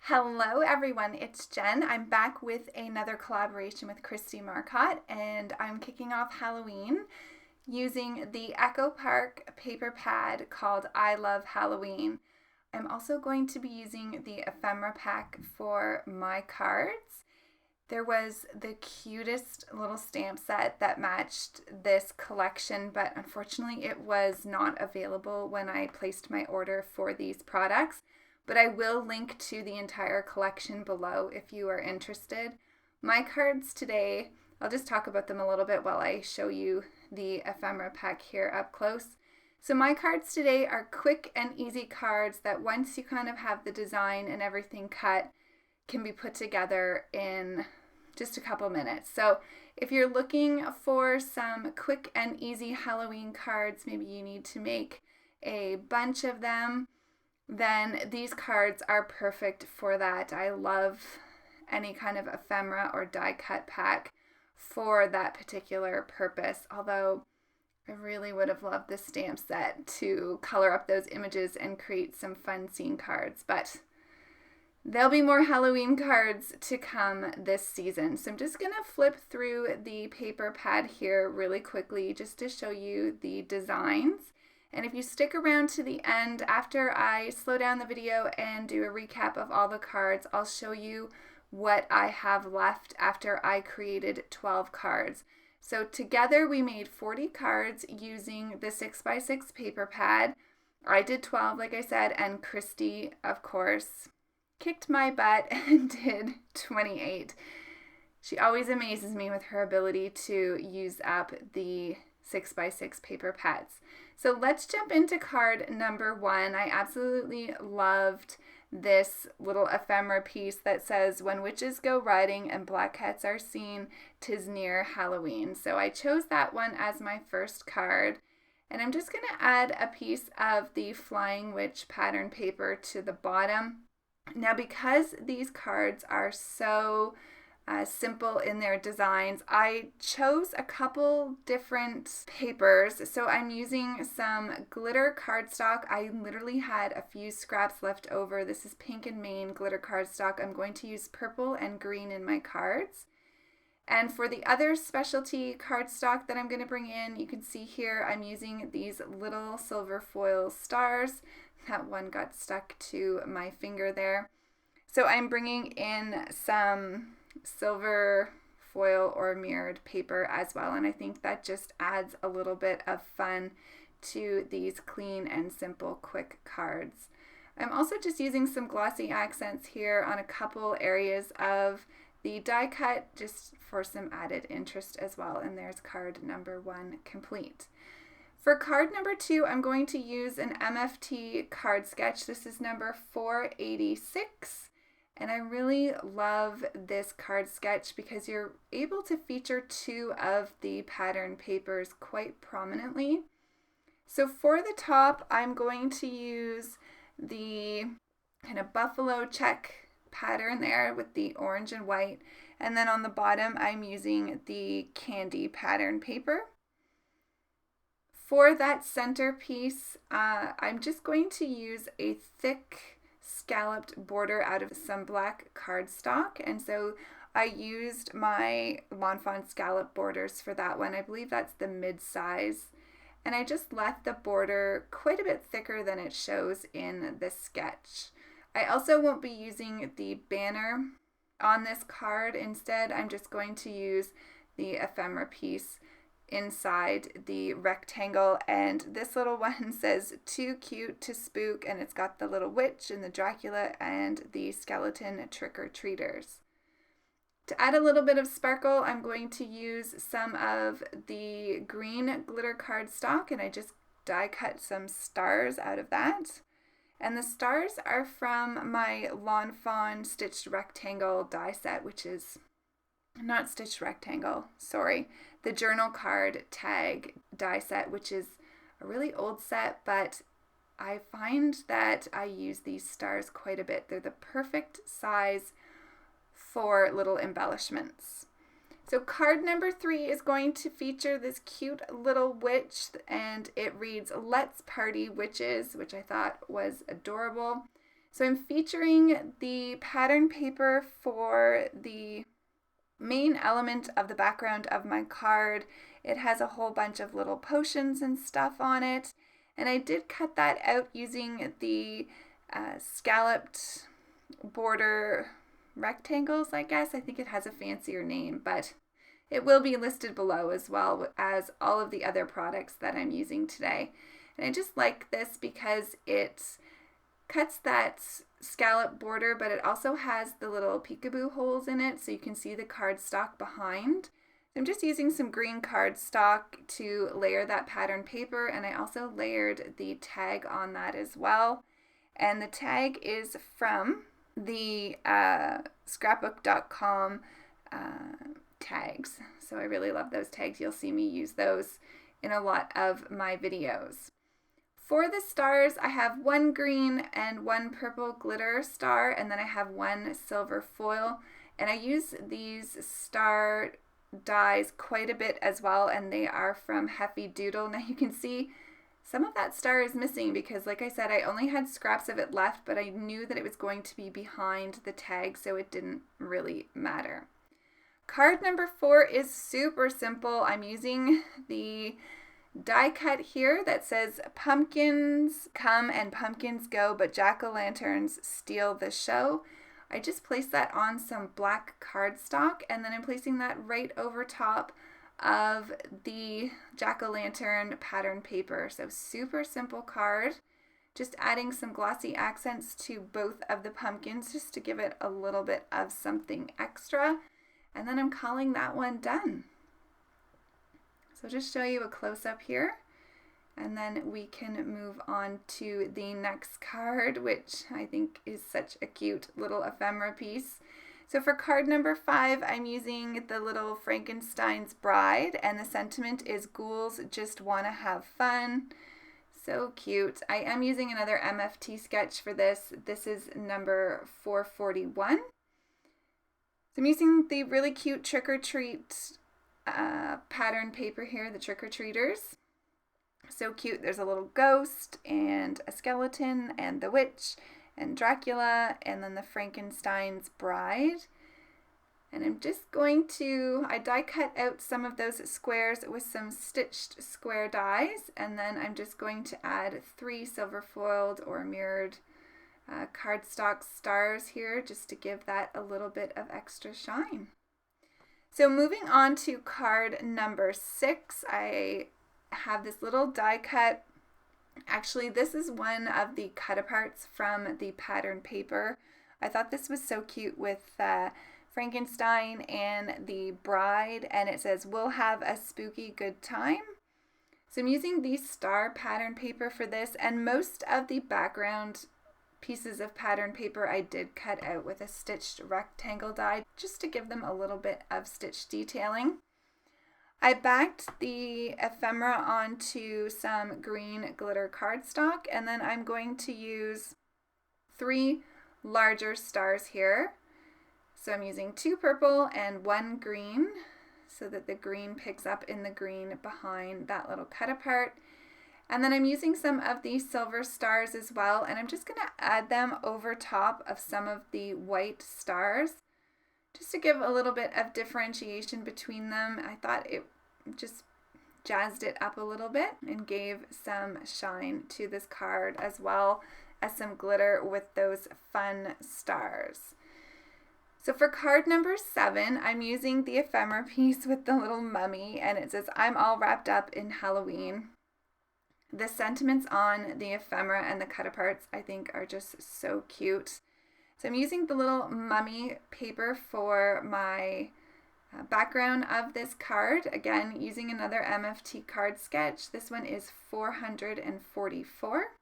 Hello everyone, it's Jen. I'm back with another collaboration with Kristie Marcotte, and I'm kicking off Halloween using the Echo Park paper pad called I Love Halloween. I'm also going to be using the Ephemera pack for my cards. There was the cutest little stamp set that matched this collection, but unfortunately it was not available when I placed my order for these products. But I will link to the entire collection below if you are interested. My cards today, I'll just talk about them a little bit while I show you the ephemera pack here up close. So my cards today are quick and easy cards that once you kind of have the design and everything cut, can be put together in just a couple minutes. So if you're looking for some quick and easy Halloween cards, maybe you need to make a bunch of them, then these cards are perfect for that. I love any kind of ephemera or die cut pack for that particular purpose, although I really would have loved this stamp set to color up those images and create some fun scene cards, but there'll be more Halloween cards to come this season. So I'm just going to flip through the paper pad here really quickly just to show you the designs. And if you stick around to the end, after I slow down the video and do a recap of all the cards, I'll show you what I have left after I created 12 cards. So together we made 40 cards using the 6x6 paper pad. I did 12, like I said, and Kristie, of course, kicked my butt and did 28. She always amazes me with her ability to use up the 6x6 paper pads. So let's jump into card number 1. I absolutely loved this little ephemera piece that says, "When witches go riding and black cats are seen, 'tis near Halloween." So I chose that one as my first card. And I'm just going to add a piece of the Flying Witch pattern paper to the bottom. Now, because these cards are so simple in their designs, I chose a couple different papers. So I'm using some glitter cardstock. I literally had a few scraps left over. This is Pink and Maine glitter cardstock. I'm going to use purple and green in my cards. And for the other specialty cardstock that I'm going to bring in, you can see here I'm using these little silver foil stars. That one got stuck to my finger there. So I'm bringing in some silver foil or mirrored paper as well, and I think that just adds a little bit of fun to these clean and simple quick cards. I'm also just using some glossy accents here on a couple areas of the die cut just for some added interest as well, and there's card number 1 complete. For card number 2, I'm going to use an MFT card sketch. This is number 486. And I really love this card sketch because you're able to feature 2 of the pattern papers quite prominently. So for the top, I'm going to use the kind of buffalo check pattern there with the orange and white. And then on the bottom, I'm using the candy pattern paper. For that center piece, I'm just going to use a thick scalloped border out of some black cardstock, and so I used my Fawn scallop borders for that one. I believe that's the mid-size, and I just left the border quite a bit thicker than it shows in the sketch. I also won't be using the banner on this card. Instead, I'm just going to use the ephemera piece inside the rectangle, and this little one says "Too cute to spook," and it's got the little witch and the Dracula and the skeleton trick-or-treaters. To add a little bit of sparkle, I'm going to use some of the green glitter cardstock, and I just die cut some stars out of that. And the stars are from my Lawn Fawn stitched rectangle die set, which is not stitched rectangle, sorry, the journal card tag die set, which is a really old set, but I find that I use these stars quite a bit. They're the perfect size for little embellishments. So card number 3 is going to feature this cute little witch, and it reads "Let's Party Witches," which I thought was adorable. So I'm featuring the pattern paper for the main element of the background of my card. It has a whole bunch of little potions and stuff on it. And I did cut that out using the scalloped border rectangles, I guess. I think it has a fancier name, but it will be listed below as well as all of the other products that I'm using today. And I just like this because it cuts that scallop border, but it also has the little peekaboo holes in it so you can see the cardstock behind. I'm just using some green cardstock to layer that pattern paper, and I also layered the tag on that as well. And the tag is from the scrapbook.com tags. So I really love those tags. You'll see me use those in a lot of my videos. For the stars, I have one green and one purple glitter star, and then I have one silver foil. And I use these star dies quite a bit as well, and they are from Heffy Doodle. Now you can see some of that star is missing because, like I said, I only had scraps of it left, but I knew that it was going to be behind the tag, so it didn't really matter. Card number 4 is super simple. I'm using the die cut here that says pumpkins come and pumpkins go, but jack-o'-lanterns steal the show. I just placed that on some black cardstock, and then I'm placing that right over top of the jack-o'-lantern pattern paper. So super simple card. Just adding some glossy accents to both of the pumpkins just to give it a little bit of something extra. And then I'm calling that one done. So just show you a close-up here, and then we can move on to the next card, which I think is such a cute little ephemera piece. So for card number 5, I'm using the little Frankenstein's Bride, and the sentiment is ghouls just want to have fun. So cute. I am using another MFT sketch for this. This is number 441. So I'm using the really cute Trick or Treat pattern paper here, the trick-or-treaters. So cute. There's a little ghost and a skeleton and the witch and Dracula and then the Frankenstein's Bride. And I'm just going to, I die cut out some of those squares with some stitched square dies, and then I'm just going to add 3 silver foiled or mirrored cardstock stars here just to give that a little bit of extra shine. So moving on to card number 6, I have this little die cut. Actually, this is one of the cut aparts from the pattern paper. I thought this was so cute with Frankenstein and the bride, and it says, "We'll have a spooky good time." So I'm using the star pattern paper for this, and most of the background pieces of pattern paper I did cut out with a stitched rectangle die just to give them a little bit of stitch detailing. I backed the ephemera onto some green glitter cardstock, and then I'm going to use 3 larger stars here. So I'm using 2 purple and 1 green so that the green picks up in the green behind that little cut apart. And then I'm using some of these silver stars as well, and I'm just going to add them over top of some of the white stars just to give a little bit of differentiation between them. I thought it just jazzed it up a little bit and gave some shine to this card, as well as some glitter with those fun stars. So for card number 7, I'm using the ephemera piece with the little mummy, and it says, "I'm all wrapped up in Halloween." The sentiments on the ephemera and the cut aparts I think are just so cute. So I'm using the little mummy paper for my background of this card. Again, using another MFT card sketch. This one is 444.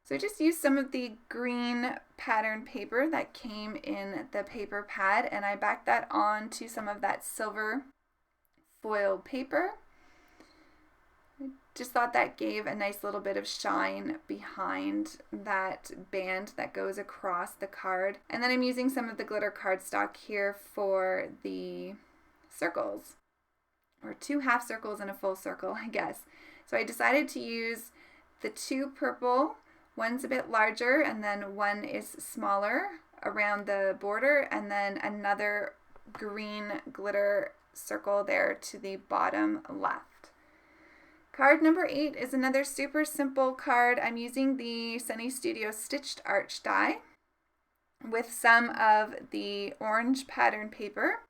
So I just used some of the green pattern paper that came in the paper pad, and I backed that on to some of that silver foil paper. I just thought that gave a nice little bit of shine behind that band that goes across the card. And then I'm using some of the glitter cardstock here for the circles, or 2 half circles and a full circle, I guess. So I decided to use the 2 purple, One's a bit larger and then one is smaller around the border, and then another green glitter circle there to the bottom left. Card number 8 is another super simple card. I'm using the Sunny Studio Stitched Arch die with some of the orange pattern paper,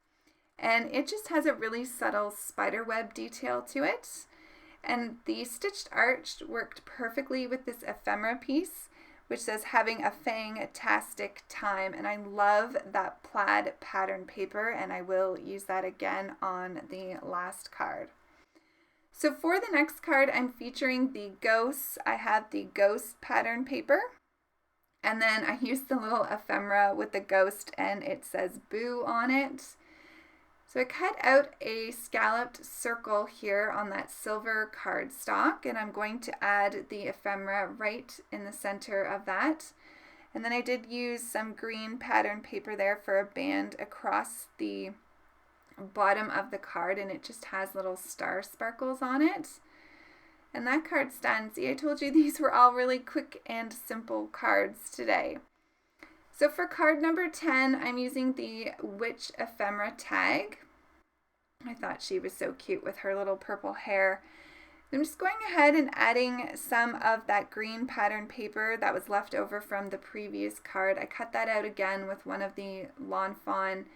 and it just has a really subtle spiderweb detail to it. And the Stitched Arch worked perfectly with this ephemera piece, which says having a fang-tastic time, and I love that plaid pattern paper, and I will use that again on the last card. So for the next card, I'm featuring the ghosts. I have the ghost pattern paper, and then I used the little ephemera with the ghost, and it says boo on it. So I cut out a scalloped circle here on that silver cardstock, and I'm going to add the ephemera right in the center of that. And then I did use some green pattern paper there for a band across the bottom of the card, and it just has little star sparkles on it. And that card's done. See, I told you these were all really quick and simple cards today. So for card number 10, I'm using the Witch Ephemera tag. I thought she was so cute with her little purple hair. I'm just going ahead and adding some of that green pattern paper that was left over from the previous card. I cut that out again with one of the Lawn Fawn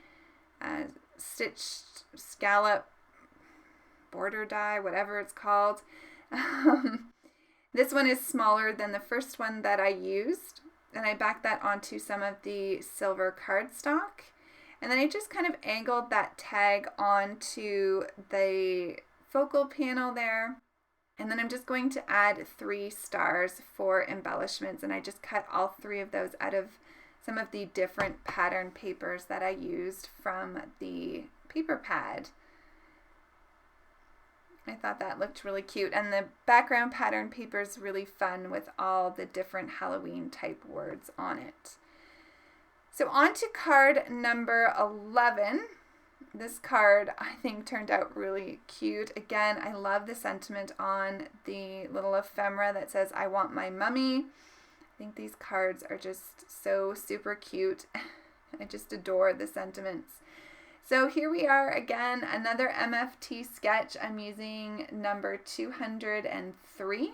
stitched scallop border die, whatever it's called. This one is smaller than the first one that I used, and I backed that onto some of the silver cardstock, and then I just kind of angled that tag onto the focal panel there, and then I'm just going to add 3 stars for embellishments, and I just cut all 3 of those out of some of the different pattern papers that I used from the paper pad. I thought that looked really cute, and the background pattern paper is really fun with all the different Halloween type words on it. So on to card number 11. This card I think turned out really cute. Again, I love the sentiment on the little ephemera that says I want my mummy. I think these cards are just so super cute. I just adore the sentiments. So here we are again, another MFT sketch. I'm using number 203.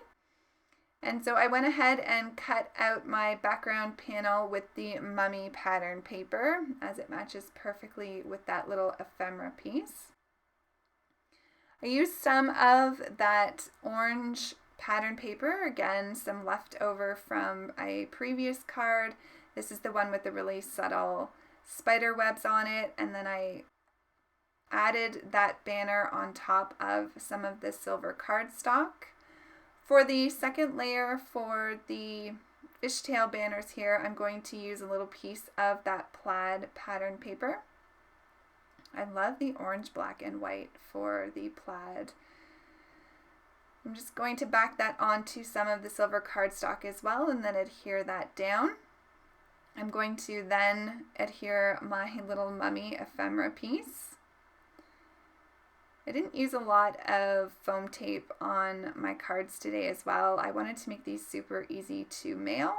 And so I went ahead and cut out my background panel with the mummy pattern paper, as it matches perfectly with that little ephemera piece. I used some of that orange pattern paper, again, some leftover from a previous card. This is the one with the really subtle spider webs on it, and then I added that banner on top of some of the silver cardstock. For the second layer for the fishtail banners here, I'm going to use a little piece of that plaid pattern paper. I love the orange, black, and white for the plaid. I'm just going to back that onto some of the silver cardstock as well, and then adhere that down. I'm going to then adhere my little mummy ephemera piece. I didn't use a lot of foam tape on my cards today as well. I wanted to make these super easy to mail.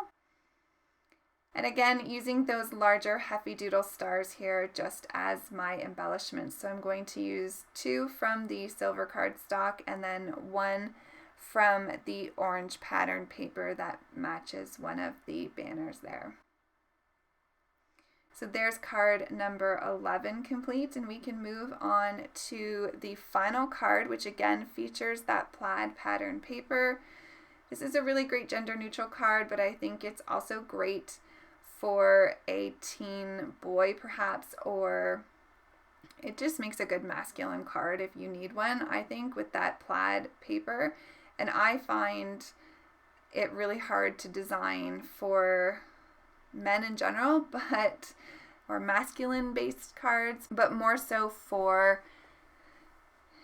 And again, using those larger Heffy Doodle stars here just as my embellishments. So I'm going to use 2 from the silver cardstock and then 1 from the orange pattern paper that matches one of the banners there. So there's card number 11 complete, and we can move on to the final card, which again features that plaid pattern paper. This is a really great gender neutral card, but I think it's also great for a teen boy perhaps, or it just makes a good masculine card if you need one, I think, with that plaid paper. And I find it really hard to design for men in general, or masculine based cards, but more so for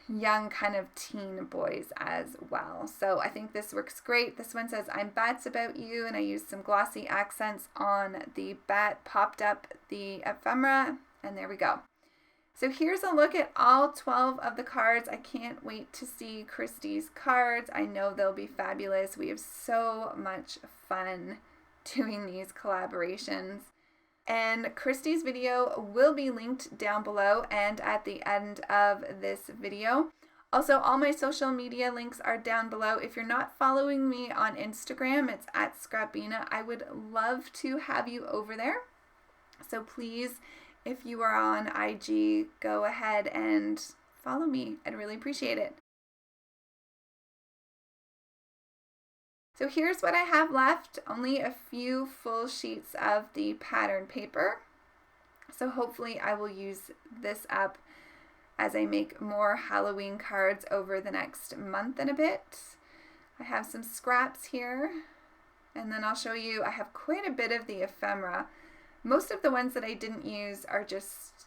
young kind of teen boys as well. So I think this works great. This one says I'm Bats About You, and I used some glossy accents on the bat, popped up the ephemera, and there we go. So here's a look at all 12 of the cards. I can't wait to see Kristie's cards. I know they'll be fabulous. We have so much fun doing these collaborations. And Kristie's video will be linked down below and at the end of this video. Also, all my social media links are down below. If you're not following me on Instagram, it's at Scrapbena. I would love to have you over there. So please, if you are on IG, go ahead and follow me. I'd really appreciate it. So here's what I have left. Only a few full sheets of the pattern paper. So hopefully I will use this up as I make more Halloween cards over the next month and a bit. I have some scraps here, and then I'll show you, I have quite a bit of the ephemera. Most of the ones that I didn't use are just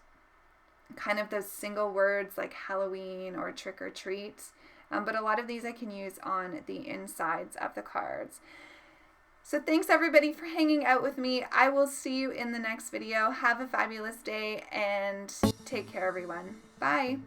kind of those single words like Halloween or trick or treat, but a lot of these I can use on the insides of the cards. So thanks everybody for hanging out with me. I will see you in the next video. Have a fabulous day and take care everyone. Bye.